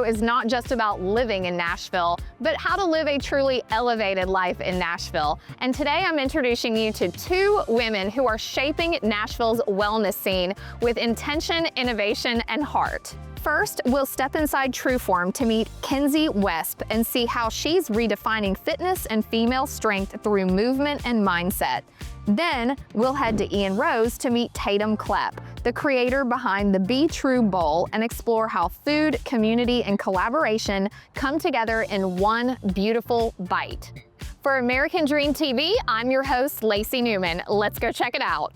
show is not just about living in Nashville, but how to live a truly elevated life in Nashville. And today I'm introducing you to two women who are shaping Nashville's wellness scene with intention, innovation, and heart. First, we'll step inside Trueform to meet Kenzie Wesp and see how she's redefining fitness and female strength through movement and mindset. Then, we'll head to E+Rose to meet Tatum, the creator behind the Be True Bowl, and explore how food, community, and collaboration come together in one beautiful bite. For American Dream TV, I'm your host, Lacey Newman. Let's go check it out.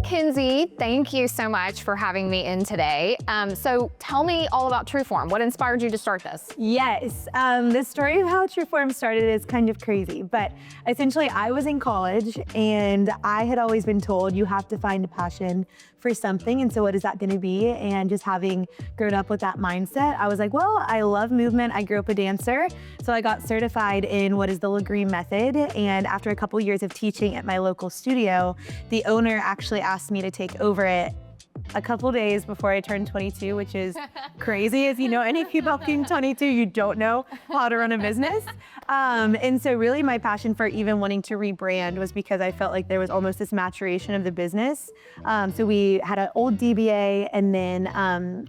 Kenzie, thank you so much for having me in today. So tell me all about Trueform. What inspired you to start this? Yes, the story of how Trueform started is kind of crazy, but essentially I was in college and I had always been told you have to find a passion for something, and so what is that going to be? And just having grown up with that mindset, I was like, well, I love movement. I grew up a dancer, so I got certified in what is the Legree method, and after a couple years of teaching at my local studio, the owner actually asked me to take over it a couple days before I turned 22, which is crazy. If you know anything about being 22, you don't know how to run a business. And so really my passion for even wanting to rebrand was because I felt like there was almost this maturation of the business. So we had an old DBA, and then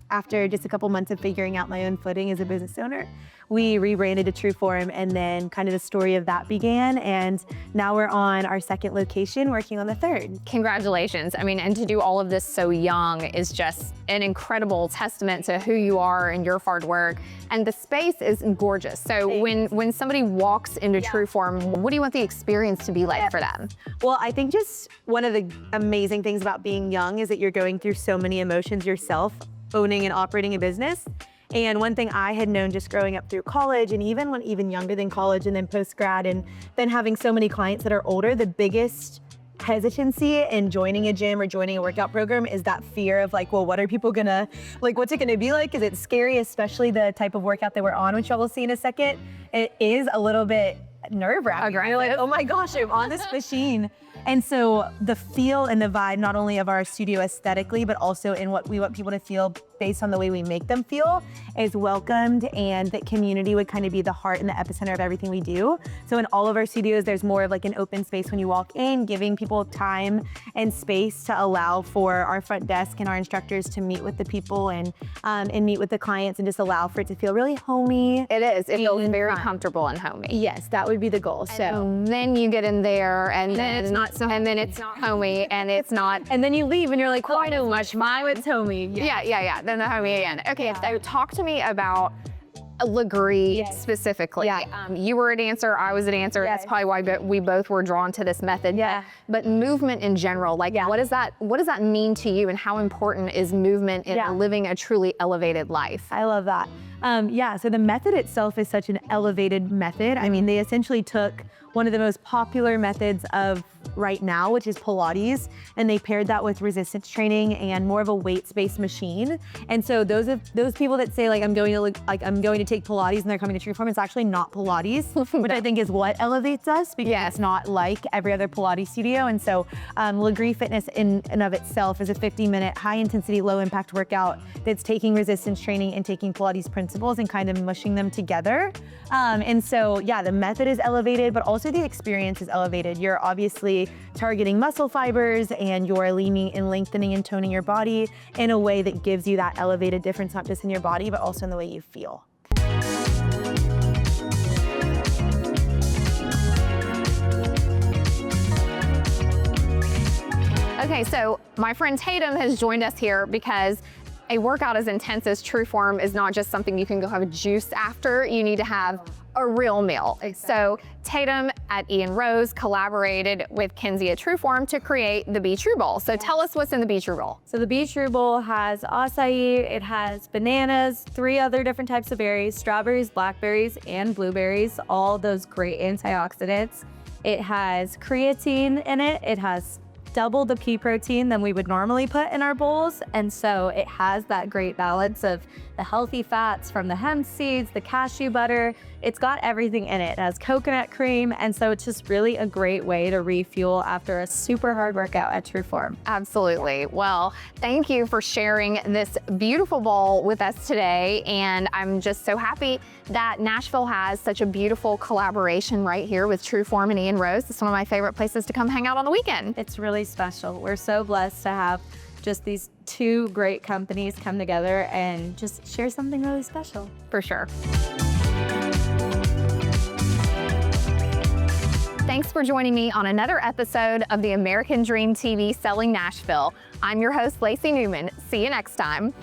after just a couple months of figuring out my own footing as a business owner, we rebranded to Trueform, and then kind of the story of that began, and now we're on our second location, working on the third. Congratulations. I mean, and to do all of this so young is just an incredible testament to who you are and your hard work. And the space is gorgeous. So when somebody walks into Trueform, what do you want the experience to be like for them? Well, I think just one of the amazing things about being young is that you're going through so many emotions yourself, owning and operating a business. And one thing I had known just growing up through college, and even younger than college and then post-grad, and then having so many clients that are older, the biggest hesitancy in joining a gym or joining a workout program is that fear of like, well, what are people gonna, like, what's it gonna be like? Is it scary, especially the type of workout that we're on, which y'all will see in a second? It is a little bit nerve-wracking. You're like, oh my gosh, I'm on this machine. And so the feel and the vibe, not only of our studio aesthetically, but also in what we want people to feel based on the way we make them feel, is welcomed, and that community would kind of be the heart and the epicenter of everything we do. So in all of our studios, there's more of like an open space when you walk in, giving people time and space to allow for our front desk and our instructors to meet with the people and meet with the clients, and just allow for it to feel really homey. It is. It feels very comfortable and homey. Yes, that would be the goal. And then you get in there, and then it's not so, and then it's not homey, and it's not, and then you leave, and you're like, well, I know much. Mine it's homey. Yeah. Then the homey again. Okay, so talk to me about Legree specifically. You were a dancer, I was a dancer. That's probably why we both were drawn to this method. But movement in general, like what does that mean to you, and how important is movement in living a truly elevated life? I love that. So the method itself is such an elevated method. I mean, they essentially took one of the most popular methods of right now, which is Pilates, and they paired that with resistance training and more of a weights-based machine. And so those people that say like I'm going to take Pilates and they're coming to Trueform, it's actually not Pilates, which I think is what elevates us, because it's not like every other Pilates studio. And so Legree Fitness in and of itself is a 50-minute high-intensity, low-impact workout that's taking resistance training and taking Pilates principles and kind of mushing them together. And so the method is elevated, but also the experience is elevated. You're obviously targeting muscle fibers, and you're leaning and lengthening and toning your body in a way that gives you that elevated difference, not just in your body, but also in the way you feel. Okay, so my friend Tatum has joined us here because a workout as intense as Trueform is not just something you can go have a juice after. You need to have a real meal. So Tatum at E+Rose collaborated with Kenzie at Trueform to create the Be True Bowl. So tell us what's in the Be True Bowl. So the Be True Bowl has acai, it has bananas, 3 other different types of berries, strawberries, blackberries, and blueberries, all those great antioxidants. It has creatine in it, it has double the pea protein than we would normally put in our bowls. And so it has that great balance of the healthy fats from the hemp seeds, the cashew butter. It's got everything in it. It has coconut cream. And so it's just really a great way to refuel after a super hard workout at True Form. Absolutely. Well, thank you for sharing this beautiful bowl with us today. And I'm just so happy that Nashville has such a beautiful collaboration right here with True Form and E+Rose. It's one of my favorite places to come hang out on the weekend. It's really special. We're so blessed to have just these two great companies come together and just share something really special. For sure. Thanks for joining me on another episode of the American Dream TV Selling Nashville. I'm your host, Lacey Newman. See you next time.